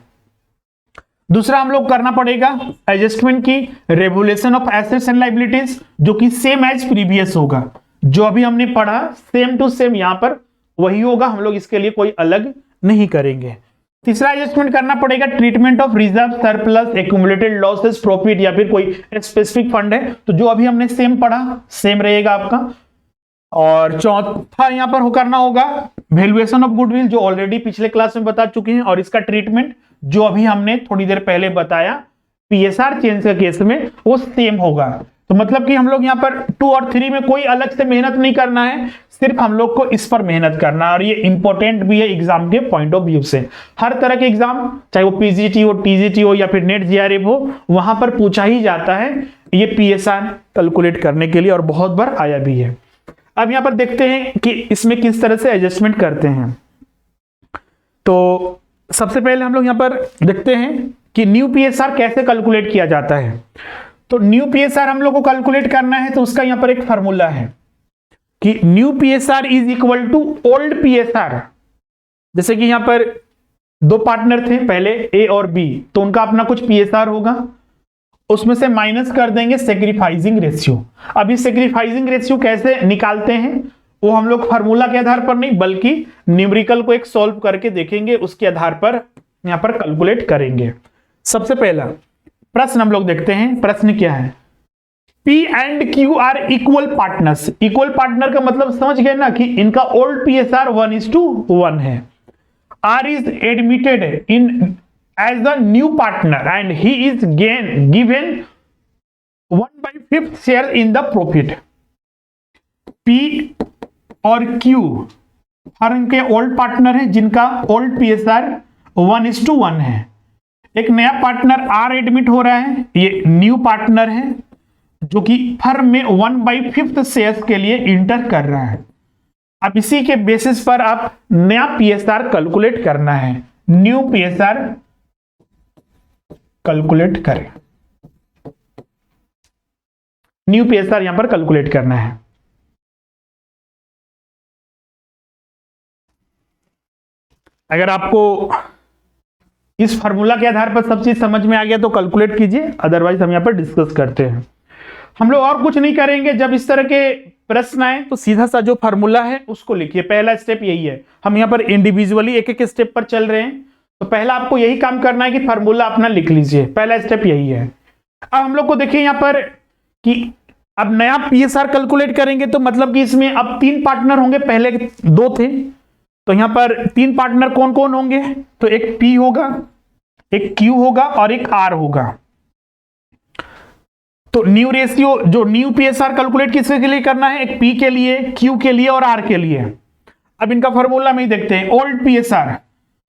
दूसरा हम लोग करना पड़ेगा एडजस्टमेंट की revolution of assets and liabilities, जो कि सेम एज प्रीवियस होगा। जो अभी हमने पढ़ा सेम टू सेम यहां पर वही होगा, हम लोग इसके लिए कोई अलग नहीं करेंगे। तीसरा एडजस्टमेंट करना पड़ेगा treatment of reserve, surplus, accumulated losses, profit, या फिर कोई स्पेसिफिक फंड है तो जो अभी हमने सेम पढ़ा सेम रहेगा आपका। और चौथा यहां पर करना होगा वैल्यूएशन ऑफ गुडविल, जो ऑलरेडी पिछले क्लास में बता चुके हैं, और इसका ट्रीटमेंट जो अभी हमने थोड़ी देर पहले बताया पीएसआर चेंज के केस में वो सेम होगा। तो मतलब कि हम लोग यहाँ पर 2 और 3 में कोई अलग से मेहनत नहीं करना है, सिर्फ हम लोग को इस पर मेहनत करना है, और ये इंपॉर्टेंट भी है एग्जाम के पॉइंट ऑफ व्यू से। हर तरह के एग्जाम, चाहे वो पीजीटी हो, टीजीटी हो, या फिर नेट जीआरएफ हो, वहां पर पूछा ही जाता है ये पीएसआर कैलकुलेट करने के लिए, और बहुत बार आया भी है। अब यहां पर देखते हैं कि इसमें किस तरह से एडजस्टमेंट करते हैं। तो सबसे पहले हम लोग यहां पर देखते हैं कि न्यू पीएसआर कैसे कैलकुलेट किया जाता है। तो न्यू पीएसआर हम लोग को कैलकुलेट करना है, तो उसका यहां पर एक फार्मूला है कि new PSR is equal to old PSR. जैसे कि यहां पर 2 पार्टनर थे पहले ए और बी, तो उनका अपना कुछ पीएसआर होगा, उसमें से माइनस कर देंगे सेक्रीफाइसिंग रेशियो। अभी सेक्रीफाइसिंग रेशियो कैसे निकालते हैं वो हम लोग फार्मूला के आधार पर नहीं, बल्कि न्यूमेरिकल को एक सॉल्व करके देखेंगे, उसके आधार पर यहां पर कैलकुलेट करेंगे। सबसे पहला प्रश्न हम लोग देखते हैं। प्रश्न क्या है? P and Q are equal partners. Equal partner का मतलब समझ गए ना कि इनका ओल्ड पीएसआर 1:1 है। R is admitted in as the new partner and he is given 1/5 share in the profit. P और Q फर्म के ओल्ड पार्टनर है जिनका ओल्ड पीएसआर 1:1 है। एक नया पार्टनर R एडमिट हो रहा है, ये न्यू पार्टनर है जो कि फर्म में 1/5 शेयर्स के लिए इंटर कर रहा है। अब इसी के बेसिस पर आप नया पीएसआर कैलकुलेट करना है। न्यू पीएसआर कैलकुलेट करें, न्यू पीएसआर यहां पर कैलकुलेट करना है। अगर आपको इस फार्मूला के आधार पर सब चीज समझ में आ गया तो कैलकुलेट कीजिए, अदरवाइज हम यहां पर डिस्कस करते हैं। हम लोग और कुछ नहीं करेंगे। जब इस तरह के प्रश्न आए तो सीधा सा जो फार्मूला है उसको लिखिए। पहला स्टेप यही है। हम यहां पर इंडिविजुअली एक एक स्टेप पर चल रहे हैं, तो पहला आपको यही काम करना है कि फार्मूला अपना लिख लीजिए। पहला स्टेप यही है। अब हम लोग को देखिए यहां पर कि अब नया पीएसआर कैलकुलेट करेंगे, तो मतलब कि इसमें अब 3 पार्टनर होंगे, पहले 2 थे, तो यहां पर 3 पार्टनर कौन कौन होंगे? तो एक P होगा, एक Q होगा और एक R होगा। तो न्यू रेशियो जो न्यू पीएसआर कैलकुलेट किसके लिए करना है? एक P के लिए, Q के लिए और R के लिए। अब इनका फार्मूला में ही देखते हैं। ओल्ड पीएसआर,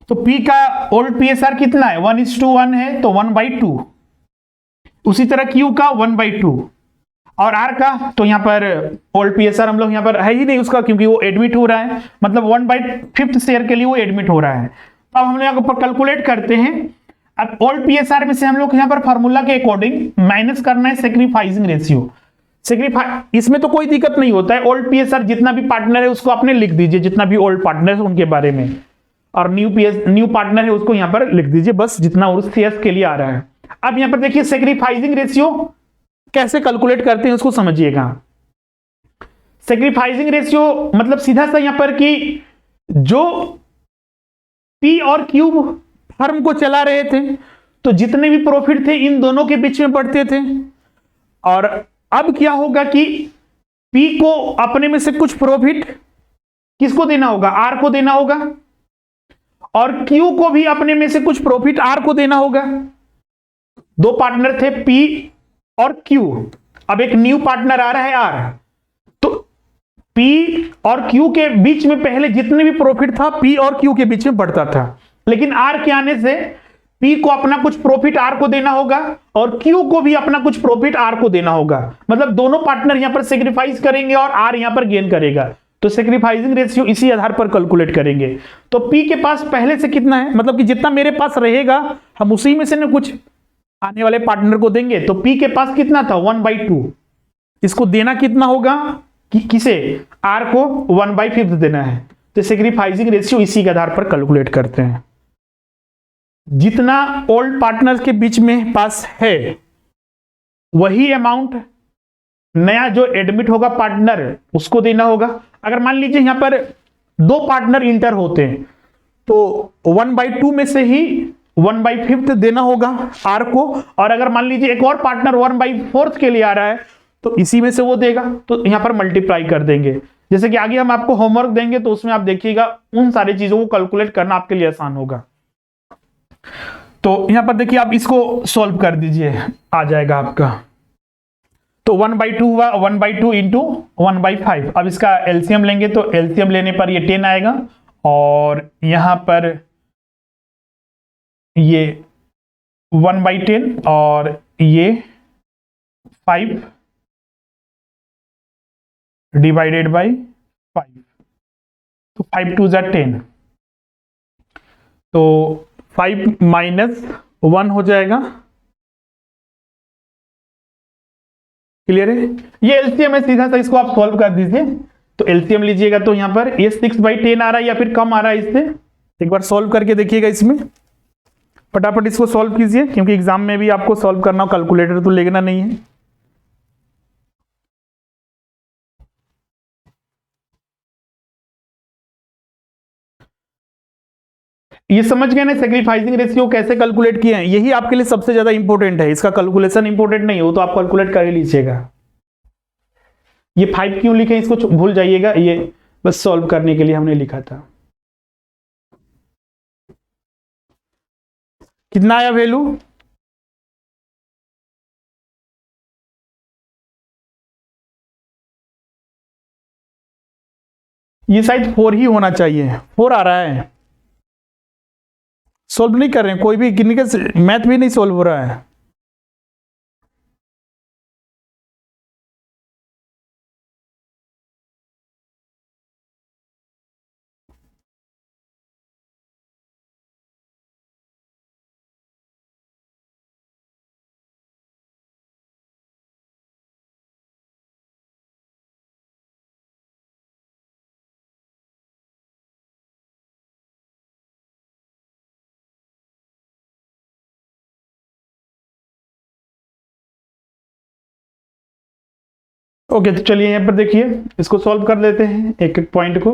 तो P का ओल्ड पीएसआर कितना है? 1:1 है, तो 1/2। उसी तरह Q का 1/2 और R का, तो यहां पर ओल्ड पीएसआर हम लोग यहां पर है ही नहीं उसका, क्योंकि वो एडमिट हो रहा है, मतलब 1/5 शेयर के लिए वो एडमिट हो रहा है। तो अब हम लोग यहां पर कैलकुलेट करते हैं। अब ओल्ड पीएसआर में से हम लोग यहां पर फार्मूला के अकॉर्डिंग माइनस करना है सेक्रीफाइसिंग रेशियो। सेक्रीफाइस इसमें तो कोई दिक्कत नहीं होता है। ओल्ड पीएसआर जितना भी पार्टनर है उसको आपने लिख दीजिए, जितना भी ओल्ड पार्टनर है उनके बारे में, और न्यू पार्टनर है उसको यहां पर लिख दीजिए, बस जितना उस सीएस के लिए आ रहा है। अब यहां पर देखिए सेक्रीफाइसिंग रेशियो कैसे कैलकुलेट करते हैं उसको समझिएगा। सेक्रीफाइसिंग रेशियो मतलब सीधा सा यहां पर कि जो पी और क्यू फर्म को चला रहे थे तो जितने भी प्रॉफिट थे इन दोनों के बीच में बढ़ते थे, और अब क्या होगा कि पी को अपने में से कुछ प्रॉफिट किसको देना होगा, आर को देना होगा, और क्यू को भी अपने में से कुछ प्रॉफिट आर को देना होगा। दो पार्टनर थे पी और क्यू, अब एक न्यू पार्टनर आ रहा है आर, तो पी और क्यू के बीच में पहले जितने भी प्रॉफिट था पी और क्यू के बीच में बढ़ता था, लेकिन आर के आने से पी को अपना कुछ प्रॉफिट आर को देना होगा और क्यू को भी अपना कुछ प्रॉफिट आर को देना होगा। मतलब दोनों पार्टनर यहां पर सेक्रीफाइस करेंगे और आर यहां पर गेन करेगा, तो सेक्रीफाइसिंग रेशियो इसी आधार पर कैलकुलेट करेंगे। तो पी के पास पहले से कितना है, मतलब कि जितना मेरे पास रहेगा हम उसी में से ना कुछ आने वाले पार्टनर को देंगे। तो पी के पास कितना था 1/2, इसको देना कितना होगा कि किसे, आर को 1/5 देना है। तो सेक्रीफाइसिंग रेशियो इसी के आधार पर कैलकुलेट करते हैं। जितना ओल्ड पार्टनर्स के बीच में पास है वही अमाउंट नया जो एडमिट होगा पार्टनर उसको देना होगा। अगर मान लीजिए यहां पर दो पार्टनर इंटर होते हैं तो 1/2 में से ही 1/5 देना होगा आर को, और अगर मान लीजिए एक और पार्टनर 1/4 के लिए आ रहा है तो इसी में से वो देगा, तो यहां पर मल्टीप्लाई कर देंगे। जैसे कि आगे हम आपको होमवर्क देंगे तो उसमें आप देखिएगा उन सारी चीजों को कैलकुलेट करना आपके लिए आसान होगा। तो यहां पर देखिए आप इसको सॉल्व कर दीजिए, आ जाएगा आपका। तो 1/2 हुआ, 1/2 इंटू 1/5। अब इसका एलसीएम लेंगे तो एलसीएम लेने पर ये 10 आएगा, और यहां पर ये 1/10 और ये 5 डिवाइडेड बाई 5, तो 5 2 = 10, तो 5 माइनस 1 हो जाएगा। क्लियर है, ये एलसीएम है, सीधा सा इसको आप सॉल्व कर दीजिए। तो एलसीएम लीजिएगा तो यहां पर ये 6/10 आ रहा है या फिर कम आ रहा है इससे, एक बार सॉल्व करके देखिएगा। इसमें फटाफट इसको सॉल्व कीजिए क्योंकि एग्जाम में भी आपको सॉल्व करना, कैलकुलेटर तो लेना नहीं है। ये समझ गए ना सेक्रीफाइसिंग रेशियो कैसे कैलकुलेट किए हैं, यही आपके लिए सबसे ज्यादा इंपॉर्टेंट है। इसका कैलकुलेशन इंपॉर्टेंट नहीं है, वो तो आप कैलकुलेट कर ही लीजिएगा। ये 5 क्यों लिखे इसको भूल जाइएगा, ये बस सॉल्व करने के लिए हमने लिखा था। कितना आया वैल्यू, ये शायद 4 ही होना चाहिए, 4 आ रहा है। सॉल्व नहीं कर रहे हैं, कोई भी क्लिनिकल मैथ भी नहीं सॉल्व हो रहा है। ओके, तो चलिए यहाँ पर देखिए इसको सॉल्व कर लेते हैं एक एक पॉइंट को।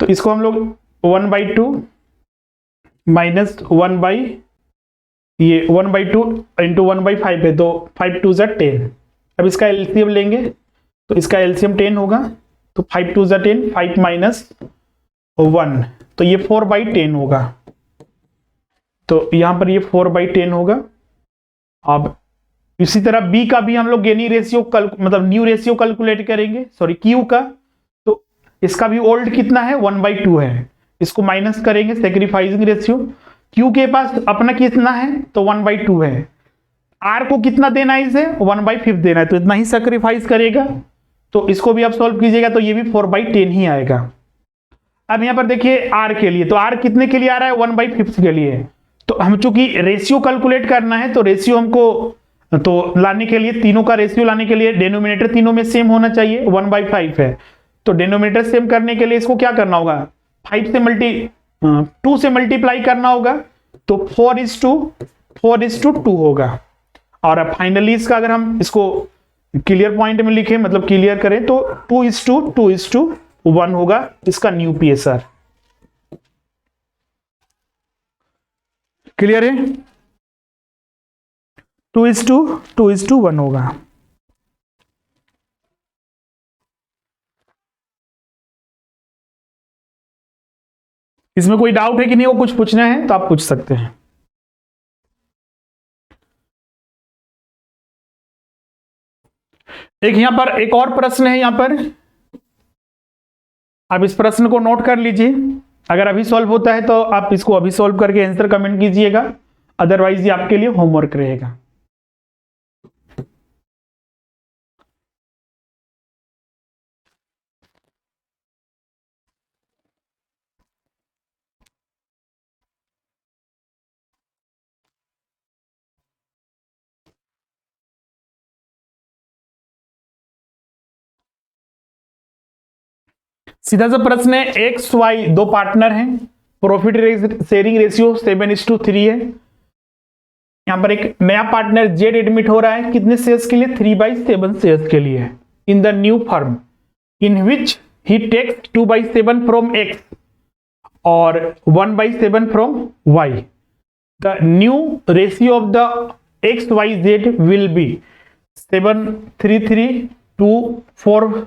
तो इसको हम लोग 1/2 माइनस 1/2 इंटू 1/5 है, तो 5 2 = 10। अब इसका एलसीएम लेंगे तो इसका एलसीएम 10 होगा, तो 5 2 = 10, 5 माइनस 1, तो ये 4/10 होगा। तो यहां पर ये 4/10 होगा। अब इसी तरह बी का भी हम लोग गेनी रेशियो मतलब न्यू रेशियो कैलकुलेट करेंगे, सॉरी क्यू का। तो इसका भी ओल्ड कितना है 1/2 है, इसको माइनस करेंगे सेक्रीफाइसिंग रेशियो। क्यू के पास अपना कितना है तो 1/2 है, आर को कितना देना है इसे 1/5 देना है, तो इतना ही सेक्रीफाइस करेगा। तो इसको भी आप सॉल्व कीजिएगा तो ये भी 4/10 ही आएगा। अब यहां पर देखिए आर के लिए, तो आर कितने के लिए आ रहा है 1/5 के लिए। तो हम चूंकि रेशियो कैलकुलेट करना है तो रेशियो हमको तो लाने के लिए तीनों का रेशियो लाने के लिए डिनोमिनेटर तीनों में सेम होना चाहिए, 1/5 है। तो डिनोमिनेटर सेम करने के लिए इसको क्या करना होगा, 2 से मल्टीप्लाई करना होगा, तो 4:2 होगा। और अब फाइनली इसका अगर हम इसको क्लियर पॉइंट में लिखें, मतलब क्लियर करें, तो 2:1 होगा इसका न्यू पीएसआर। क्लियर है? 2:1 होगा। इसमें कोई डाउट है कि नहीं, वो कुछ पूछना है तो आप पूछ सकते हैं। एक यहां पर एक और प्रश्न है, यहां पर आप इस प्रश्न को नोट कर लीजिए। अगर अभी सॉल्व होता है तो आप इसको अभी सॉल्व करके आंसर कमेंट कीजिएगा, अदरवाइज ये आपके लिए होमवर्क रहेगा। सीधा सा प्रश्न है, एक्स वाई दो पार्टनर हैं, प्रॉफिट शेयरिंग रेशियो 7:3 है। यहां पर एक नया पार्टनर जेड एडमिट हो रहा है, कितने शेयर्स के लिए, 3/7 शेयर्स के लिए, in the new firm in which he takes 2/7 from X और 1/7 from Y. The new ratio of the X Y Z will be 7:3:3:2:4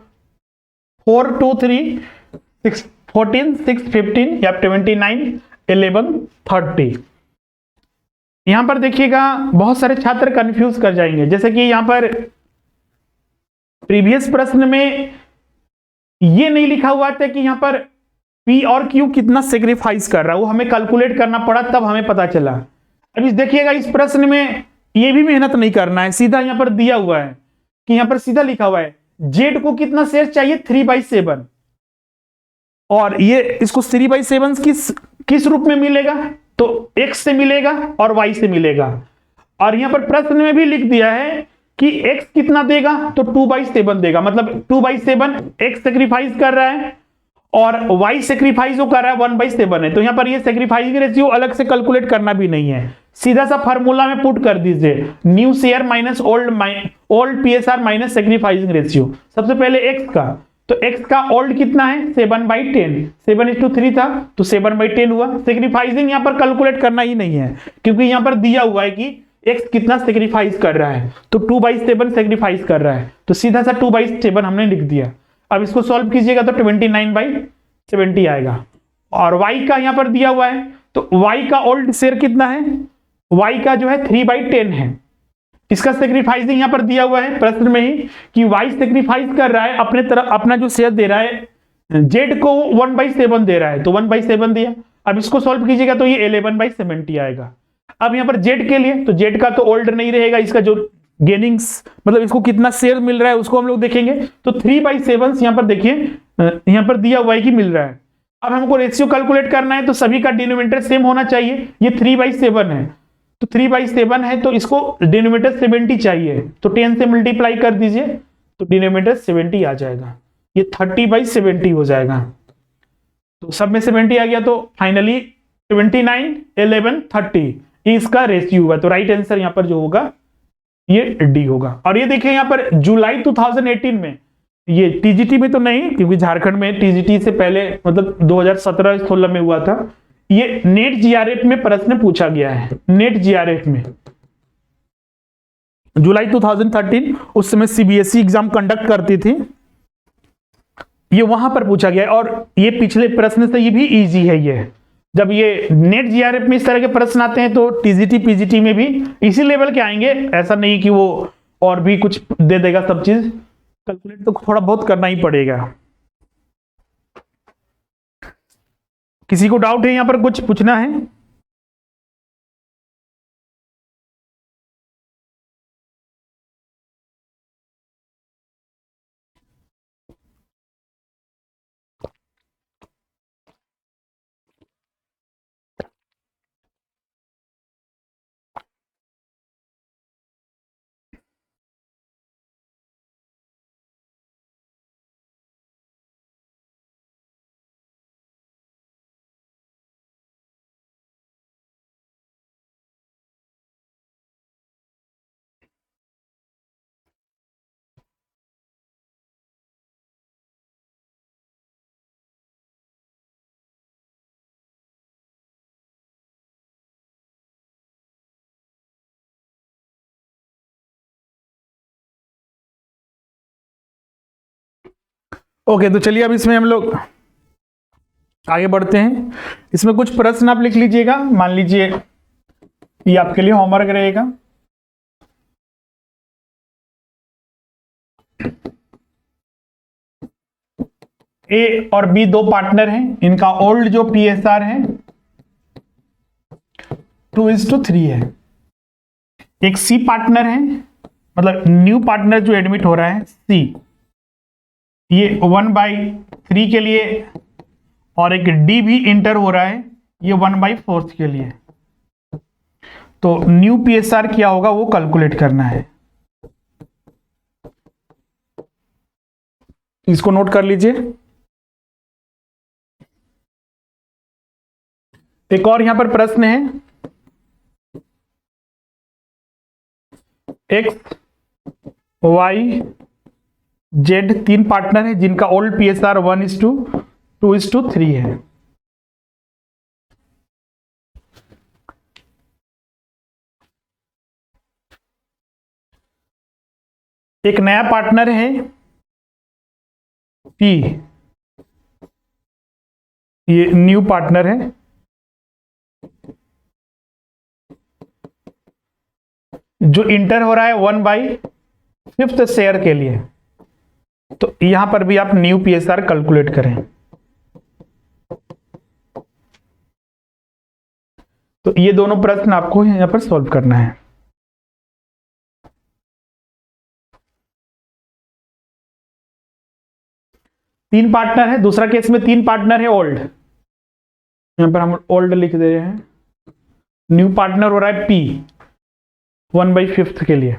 4:2:3 6:14 6:15 या 29:11:30। यहां पर देखिएगा बहुत सारे छात्र कंफ्यूज कर जाएंगे, जैसे कि यहां पर प्रीवियस प्रश्न में ये नहीं लिखा हुआ था कि यहां पर पी और क्यू कितना सेक्रीफाइस कर रहा है, वो हमें कैलकुलेट करना पड़ा, तब हमें पता चला। अब इस देखिएगा इस प्रश्न में ये भी मेहनत नहीं करना है, सीधा यहां पर दिया हुआ है कि यहां पर सीधा लिखा हुआ है जेड को कितना शेयर चाहिए, 3/7, और ये इसको 3/7 किस रूप में मिलेगा, तो x से मिलेगा और y से मिलेगा। और यहां पर प्रश्न में भी लिख दिया है कि x कितना देगा, तो 2/7 देगा, मतलब 2/7 x सेक्रीफाइस कर रहा है और y सेक्रीफाइस वो कर रहा है 1/7 है। तो यहां पर ये सेक्रीफाइस रेशियो अलग से कैलकुलेट करना भी नहीं है, सीधा सा फार्मूला में पुट कर दीजिए, new share minus old PSR minus sacrificing ratio. सबसे पहले x का, तो x का ओल्ड कितना है, 7/10, 7:3 था तो 7/10 हुआ। सेक्रीफाइसिंग यहां पर कैलकुलेट करना ही नहीं है, क्योंकि यहां पर दिया हुआ है कि x कितना सेक्रीफाइस कर रहा है, तो 2/7 सेक्रीफाइस कर रहा है, तो सीधा सा 2/7 हमने लिख दिया। अब इसको सॉल्व कीजिएगा तो 29/70 आएगा। और y का यहां पर दिया हुआ है, तो y का ओल्ड शेयर कितना है, y का जो है 3/10 है। इसका सेक्रीफाइसिंग यहां पर दिया हुआ है प्रश्न में ही कि y सेक्रीफाइस कर रहा है अपने तरफ, अपना जो शेयर दे रहा है z को 1/7 दे रहा है, तो 1/7 दिया। अब इसको सॉल्व कीजिएगा तो ये 11/70 आएगा। अब यहां पर z के लिए, तो z का तो ओल्ड नहीं रहेगा, इसका जो गेनिंग्स मतलब इसको कितना शेयर मिल रहा है उसको हम लोग देखेंगे, तो 3/7 यहां पर देखिए यहां पर दिया हुआ है कि मिल रहा है। अब हमको रेशियो कैलकुलेट करना है, तो सभी का डिनोमिनेटर सेम होना चाहिए, ये 3/7 है, तो 3/7 है तो इसको डिनोमिनेटर 70 चाहिए, तो 10 से मल्टीप्लाई कर दीजिए तो डिनोमिनेटर 70 आ जाएगा, ये 30/70 हो जाएगा। तो सब में 70 आ गया, तो फाइनली 29:11:30 इसका रेशियो हुआ, तो राइट आंसर यहां पर जो होगा ये डी होगा। और ये देखिए यहां पर जुलाई 2018 में, ये टीजीटी में तो नहीं क्योंकि झारखंड में टीजीटी से पहले मतलब 2017-16 में हुआ था, ये नेट जीआरएफ में प्रश्न पूछा गया है, नेट जीआरएफ में जुलाई 2013, उस समय सीबीएसई एग्जाम कंडक्ट करती थी, ये वहां पर पूछा गया है। और ये पिछले प्रश्न से ये भी इजी है, ये जब ये नेट जीआरएफ में इस तरह के प्रश्न आते हैं तो टीजीटी पीजीटी में भी इसी लेवल के आएंगे, ऐसा नहीं कि वो और भी कुछ दे देगा, सब चीज कैलकुलेट तो थोड़ा बहुत करना ही पड़ेगा। किसी को डाउट है यहां पर, कुछ पूछना है? ओके, तो चलिए अब इसमें हम लोग आगे बढ़ते हैं। इसमें कुछ प्रश्न आप लिख लीजिएगा। मान लीजिए ये आपके लिए होमवर्क रहेगा। ए और बी दो पार्टनर हैं, इनका ओल्ड जो पीएसआर है 2:3 है। एक सी पार्टनर है, मतलब न्यू पार्टनर जो एडमिट हो रहा है सी, ये 1/3 के लिए, और एक डी भी इंटर हो रहा है, ये 1/4 के लिए। तो न्यू पीएसआर क्या होगा वो कैलकुलेट करना है। इसको नोट कर लीजिए। एक और यहां पर प्रश्न है, एक्स वाई जेड तीन पार्टनर है जिनका ओल्ड पीएसआर 1:2:3 है। एक नया पार्टनर है पी, ये न्यू पार्टनर है, जो इंटर हो रहा है 1/5 शेयर के लिए। तो यहां पर भी आप न्यू पीएसआर कैलकुलेट करें। तो ये दोनों प्रश्न आपको यहां पर सॉल्व करना है। तीन पार्टनर है, दूसरा केस में तीन पार्टनर है ओल्ड, यहां पर हम ओल्ड लिख दे रहे हैं। न्यू पार्टनर हो रहा है पी 1/5 के लिए।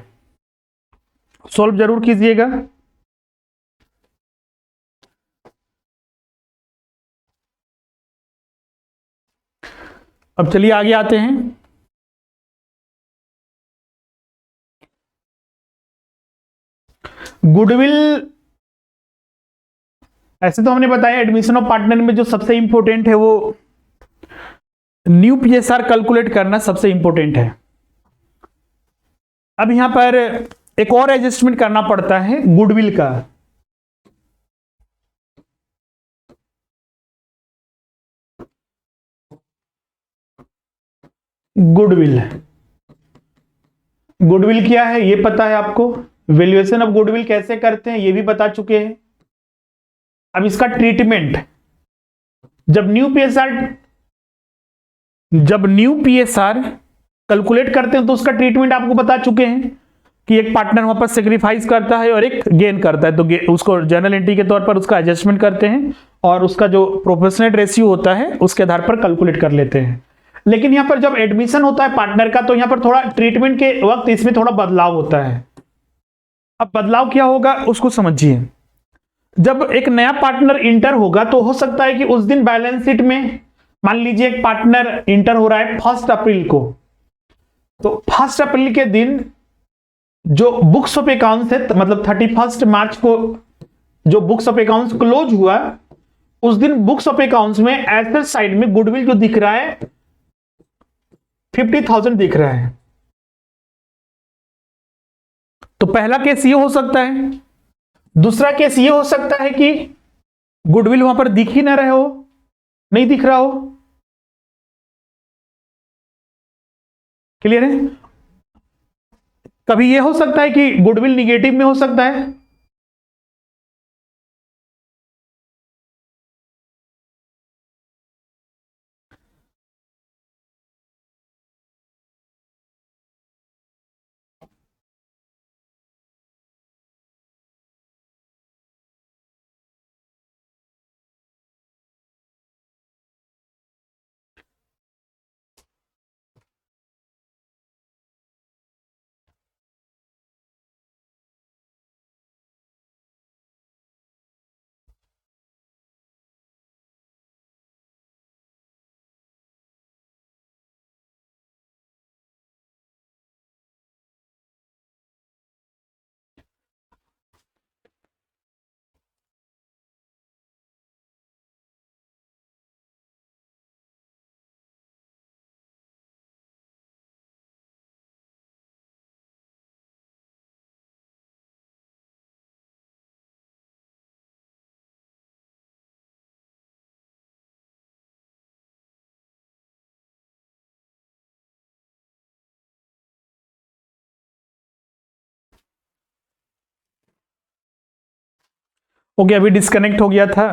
सॉल्व जरूर कीजिएगा। अब चलिए आगे आते हैं। गुडविल, ऐसे तो हमने बताया एडमिशन ऑफ पार्टनर में जो सबसे इंपॉर्टेंट है वो न्यू पीएसआर कैलकुलेट करना सबसे इंपॉर्टेंट है। अब यहां पर एक और एडजस्टमेंट करना पड़ता है गुडविल का। गुडविल, गुडविल क्या है ये पता है आपको, वैल्यूएशन ऑफ गुडविल कैसे करते हैं ये भी बता चुके हैं। अब इसका ट्रीटमेंट, जब न्यू पीएसआर कैलकुलेट करते हैं तो उसका ट्रीटमेंट आपको बता चुके हैं कि एक पार्टनर वहां पर सेक्रीफाइस करता है और एक गेन करता है, तो उसको जर्नल एंट्री के तौर पर उसका एडजस्टमेंट करते हैं और उसका जो प्रोपोर्शनेट रेशियो होता है उसके आधार पर कैलकुलेट कर लेते हैं। लेकिन यहां पर जब एडमिशन होता है पार्टनर का तो यहां पर थोड़ा ट्रीटमेंट के वक्त इसमें थोड़ा बदलाव होता है। अब बदलाव क्या होगा उसको समझिए। जब एक नया पार्टनर इंटर होगा तो हो सकता है कि उस दिन बैलेंस शीट में, मान लीजिए एक पार्टनर इंटर हो रहा है 1 अप्रैल को, तो 1 अप्रैल के दिन जो बुक्स ऑफ अकाउंट्स है, मतलब 31 मार्च को जो बुक्स ऑफ अकाउंट्स क्लोज हुआ, उस दिन बुक्स ऑफ अकाउंट्स में एसेट साइड में गुडविल जो दिख रहा है 50,000 दिख रहा है। तो पहला केस ये हो सकता है। दूसरा केस ये हो सकता है कि गुडविल वहां पर दिख ही ना रहे हो, नहीं दिख रहा हो। क्लियर है? कभी ये हो सकता है कि गुडविल निगेटिव में हो सकता है। ओके, अभी डिस्कनेक्ट हो गया था।